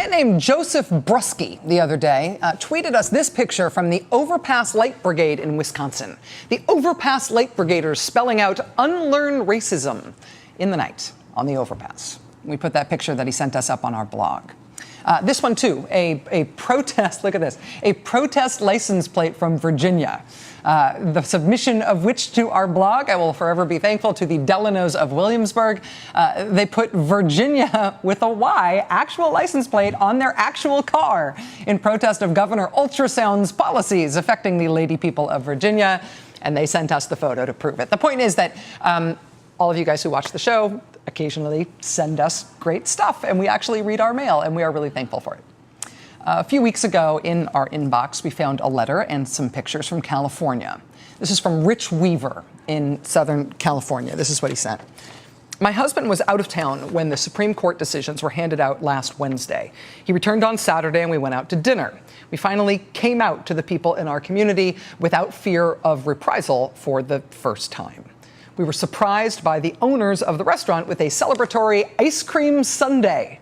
man named Joseph Brusky the other day tweeted us this picture from the Overpass Light Brigade in Wisconsin. The Overpass Light Brigaders spelling out unlearn racism in the night on the overpass. We put that picture that he sent us up on our blog. This one, too, a protest, look at this, a protest license plate from Virginia. The submission of which to our blog, I will forever be thankful to the Delanos of Williamsburg. They put Virginia with a Y, actual license plate, on their actual car in protest of Governor Ultrasound's policies affecting the lady people of Virginia. And they sent us the photo to prove it. The point is that all of you guys who watch the show occasionally send us great stuff, and we actually read our mail, and we are really thankful for it. A few weeks ago in our inbox, we found a letter and some pictures from California. This is from Rich Weaver in Southern California. This is what he sent. My husband was out of town when the Supreme Court decisions were handed out last Wednesday. He returned on Saturday and we went out to dinner. We finally came out to the people in our community without fear of reprisal for the first time. We were surprised by the owners of the restaurant with a celebratory ice cream sundae.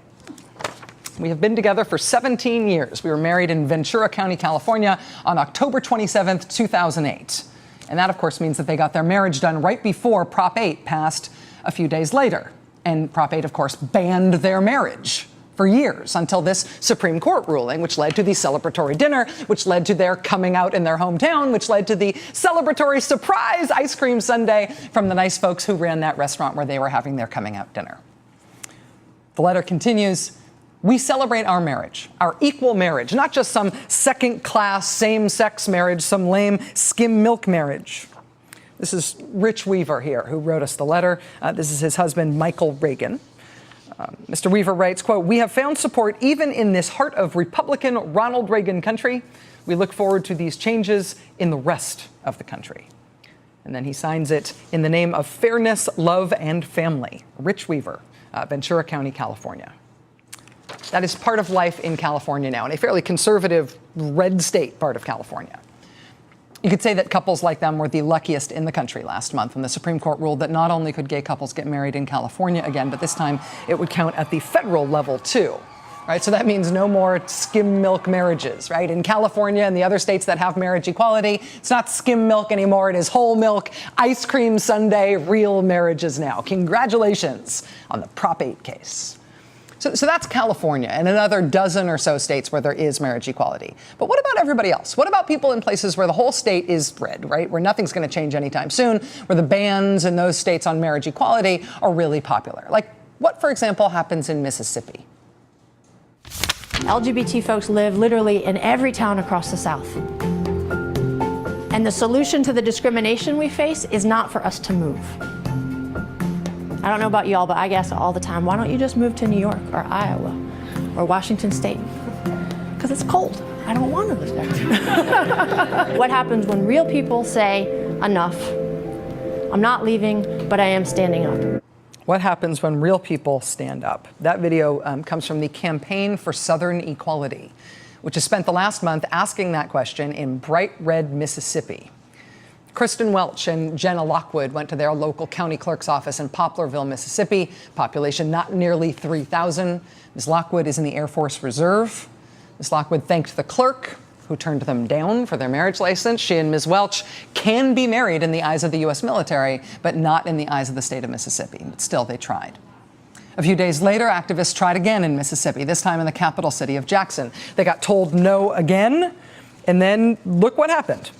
We have been together for 17 years. We were married in Ventura County, California on October 27th, 2008. And that, of course, means that they got their marriage done right before Prop 8 passed a few days later. And Prop 8, of course, banned their marriage for years until this Supreme Court ruling, which led to the celebratory dinner, which led to their coming out in their hometown, which led to the celebratory surprise ice cream sundae from the nice folks who ran that restaurant where they were having their coming out dinner. The letter continues. We celebrate our marriage, our equal marriage, not just some second-class same-sex marriage, some lame skim milk marriage. This is Rich Weaver here, who wrote us the letter. This is his husband, Michael Reagan. Mr. Weaver writes, quote, we have found support even in this heart of Republican Ronald Reagan country. We look forward to these changes in the rest of the country. And then he signs it in the name of Fairness, Love, and Family. Rich Weaver, Ventura County, California. That is part of life in California now, in a fairly conservative red state part of California. You could say that couples like them were the luckiest in the country last month when the Supreme Court ruled that not only could gay couples get married in California again, but this time it would count at the federal level too. Right? So that means no more skim milk marriages, right? In California and the other states that have marriage equality, it's not skim milk anymore. It is whole milk, ice cream sundae, real marriages now. Congratulations on the Prop 8 case. So that's California and another dozen or so states where there is marriage equality. But what about everybody else? What about people in places where the whole state is red, right? Where nothing's going to change anytime soon, where the bans in those states on marriage equality are really popular? Like what, for example, happens in Mississippi? LGBT folks live literally in every town across the South. And the solution to the discrimination we face is not for us to move. I don't know about y'all, but I guess all the time, why don't you just move to New York or Iowa or Washington State? Because it's cold. I don't want to live there. What happens when real people say, enough, I'm not leaving, but I am standing up? What happens when real people stand up? That video comes from the Campaign for Southern Equality, which has spent the last month asking that question in bright red Mississippi. Kristen Welch and Jenna Lockwood went to their local county clerk's office in Poplarville, Mississippi. Population not nearly 3,000. Ms. Lockwood is in the Air Force Reserve. Ms. Lockwood thanked the clerk, who turned them down for their marriage license. She and Ms. Welch can be married in the eyes of the U.S. military, but not in the eyes of the state of Mississippi. But still, they tried. A few days later, activists tried again in Mississippi, this time in the capital city of Jackson. They got told no again, and then look what happened.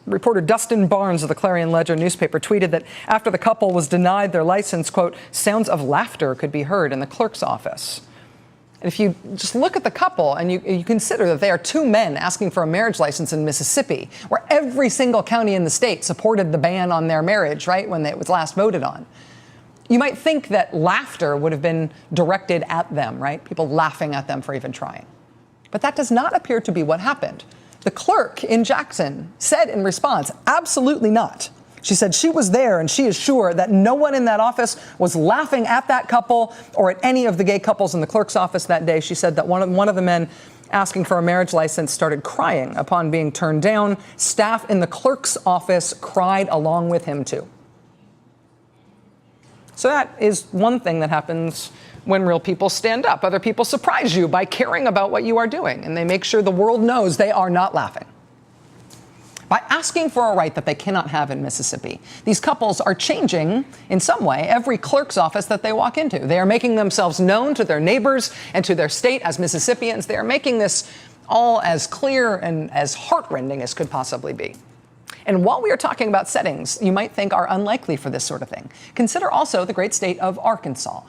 Reporter Dustin Barnes of the Clarion Ledger newspaper tweeted that after the couple was denied their license, quote, sounds of laughter could be heard in the clerk's office. And if you just look at the couple and you consider that they are two men asking for a marriage license in Mississippi, where every single county in the state supported the ban on their marriage, right, when it was last voted on, you might think that laughter would have been directed at them, right? People laughing at them for even trying. But that does not appear to be what happened. The clerk in Jackson said in response, absolutely not. She said she was there and she is sure that no one in that office was laughing at that couple or at any of the gay couples in the clerk's office that day. She said that one of the men asking for a marriage license started crying upon being turned down. Staff in the clerk's office cried along with him, too. So that is one thing that happens when real people stand up. Other people surprise you by caring about what you are doing, and they make sure the world knows they are not laughing. By asking for a right that they cannot have in Mississippi, these couples are changing, in some way, every clerk's office that they walk into. They are making themselves known to their neighbors and to their state as Mississippians. They are making this all as clear and as heartrending as could possibly be. And while we are talking about settings you might think are unlikely for this sort of thing, consider also the great state of Arkansas.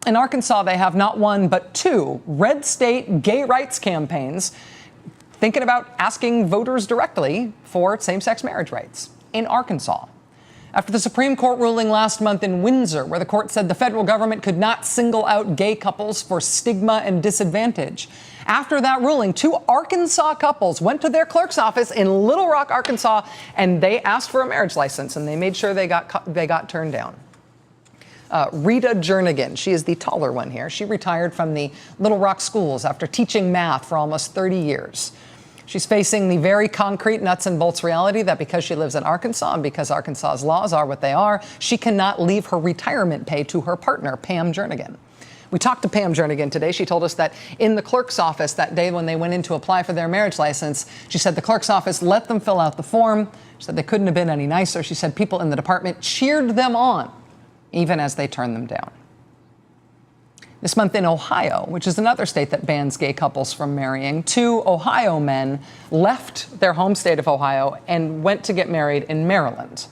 In Arkansas, they have not one but two red state gay rights campaigns thinking about asking voters directly for same-sex marriage rights in Arkansas. After the Supreme Court ruling last month in Windsor, where the court said the federal government could not single out gay couples for stigma and disadvantage. After that ruling, two Arkansas couples went to their clerk's office in Little Rock, Arkansas, and they asked for a marriage license, and they made sure they got turned down. Rita Jernigan, she is the taller one here. She retired from the Little Rock schools after teaching math for almost 30 years. She's facing the very concrete nuts and bolts reality that because she lives in Arkansas and because Arkansas's laws are what they are, she cannot leave her retirement pay to her partner, Pam Jernigan. We talked to Pam Jernigan today. She told us that in the clerk's office that day when they went in to apply for their marriage license, she said the clerk's office let them fill out the form. She said they couldn't have been any nicer. She said people in the department cheered them on, even as they turned them down. This month in Ohio, which is another state that bans gay couples from marrying, two Ohio men left their home state of Ohio and went to get married in Maryland.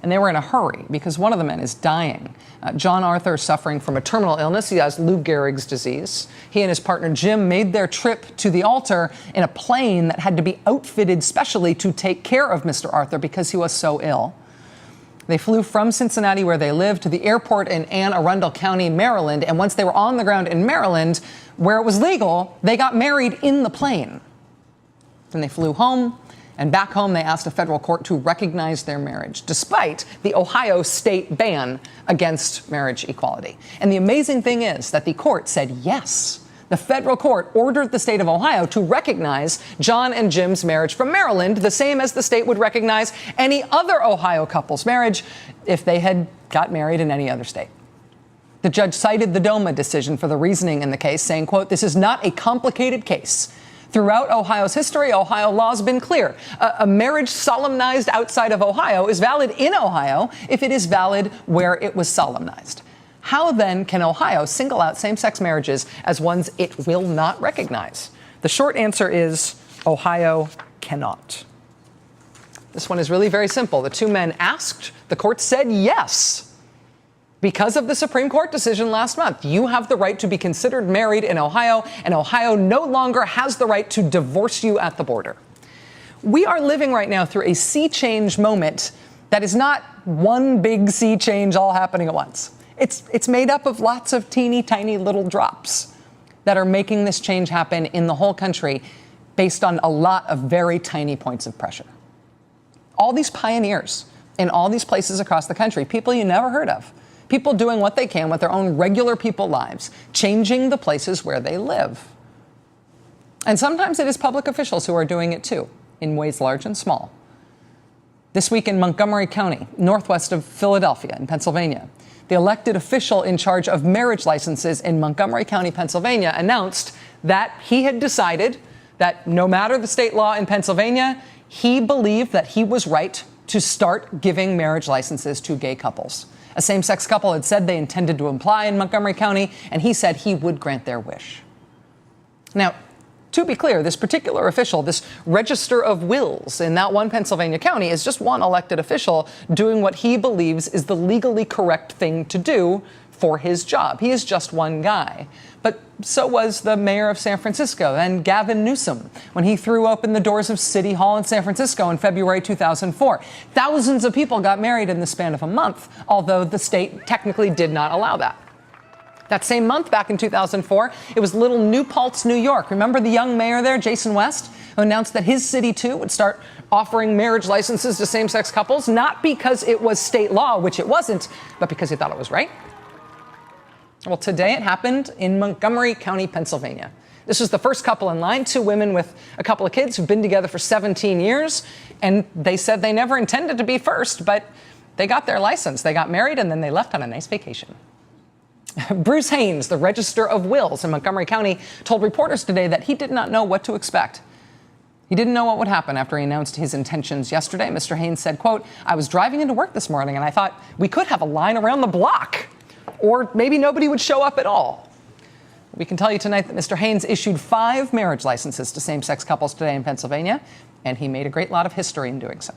And they were in a hurry because one of the men is dying. John Arthur is suffering from a terminal illness. He has Lou Gehrig's disease. He and his partner Jim made their trip to the altar in a plane that had to be outfitted specially to take care of Mr. Arthur because he was so ill. They flew from Cincinnati, where they live, to the airport in Anne Arundel County, Maryland. And once they were on the ground in Maryland, where it was legal, they got married in the plane. Then they flew home, and back home they asked a federal court to recognize their marriage, despite the Ohio state ban against marriage equality. And the amazing thing is that the court said yes. The federal court ordered the state of Ohio to recognize John and Jim's marriage from Maryland, the same as the state would recognize any other Ohio couple's marriage if they had got married in any other state. The judge cited the DOMA decision for the reasoning in the case, saying, quote, "This is not a complicated case. Throughout Ohio's history, Ohio law has been clear. A marriage solemnized outside of Ohio is valid in Ohio if it is valid where it was solemnized. How then can Ohio single out same-sex marriages as ones it will not recognize? The short answer is Ohio cannot." This one is really very simple. The two men asked, the court said yes. Because of the Supreme Court decision last month, you have the right to be considered married in Ohio, and Ohio no longer has the right to divorce you at the border. We are living right now through a sea change moment that is not one big sea change all happening at once. It's made up of lots of teeny tiny little drops that are making this change happen in the whole country based on a lot of very tiny points of pressure. All these pioneers in all these places across the country, people you never heard of, people doing what they can with their own regular people lives, changing the places where they live. And sometimes it is public officials who are doing it too, in ways large and small. This week in Montgomery County, northwest of Philadelphia in Pennsylvania, the elected official in charge of marriage licenses in Montgomery County, Pennsylvania, announced that he had decided that no matter the state law in Pennsylvania, he believed that he was right to start giving marriage licenses to gay couples. A same-sex couple had said they intended to apply in Montgomery County, and he said he would grant their wish. Now, to be clear, this particular official, this register of wills in that one Pennsylvania county, is just one elected official doing what he believes is the legally correct thing to do for his job. He is just one guy. But so was the mayor of San Francisco, and Gavin Newsom, when he threw open the doors of City Hall in San Francisco in February 2004. Thousands of people got married in the span of a month, although the state technically did not allow that. That same month, back in 2004, it was Little New Paltz, New York. Remember the young mayor there, Jason West, who announced that his city, too, would start offering marriage licenses to same-sex couples, not because it was state law, which it wasn't, but because he thought it was right? Well, today it happened in Montgomery County, Pennsylvania. This was the first couple in line, two women with a couple of kids who've been together for 17 years, and they said they never intended to be first, but they got their license. They got married, and then they left on a nice vacation. Bruce Haynes, the Register of Wills in Montgomery County, told reporters today that he did not know what to expect. He didn't know what would happen after he announced his intentions yesterday. Mr. Haynes said, quote, "I was driving into work this morning and I thought we could have a line around the block, or maybe nobody would show up at all." We can tell you tonight that Mr. Haynes issued 5 marriage licenses to same-sex couples today in Pennsylvania, and he made a great lot of history in doing so.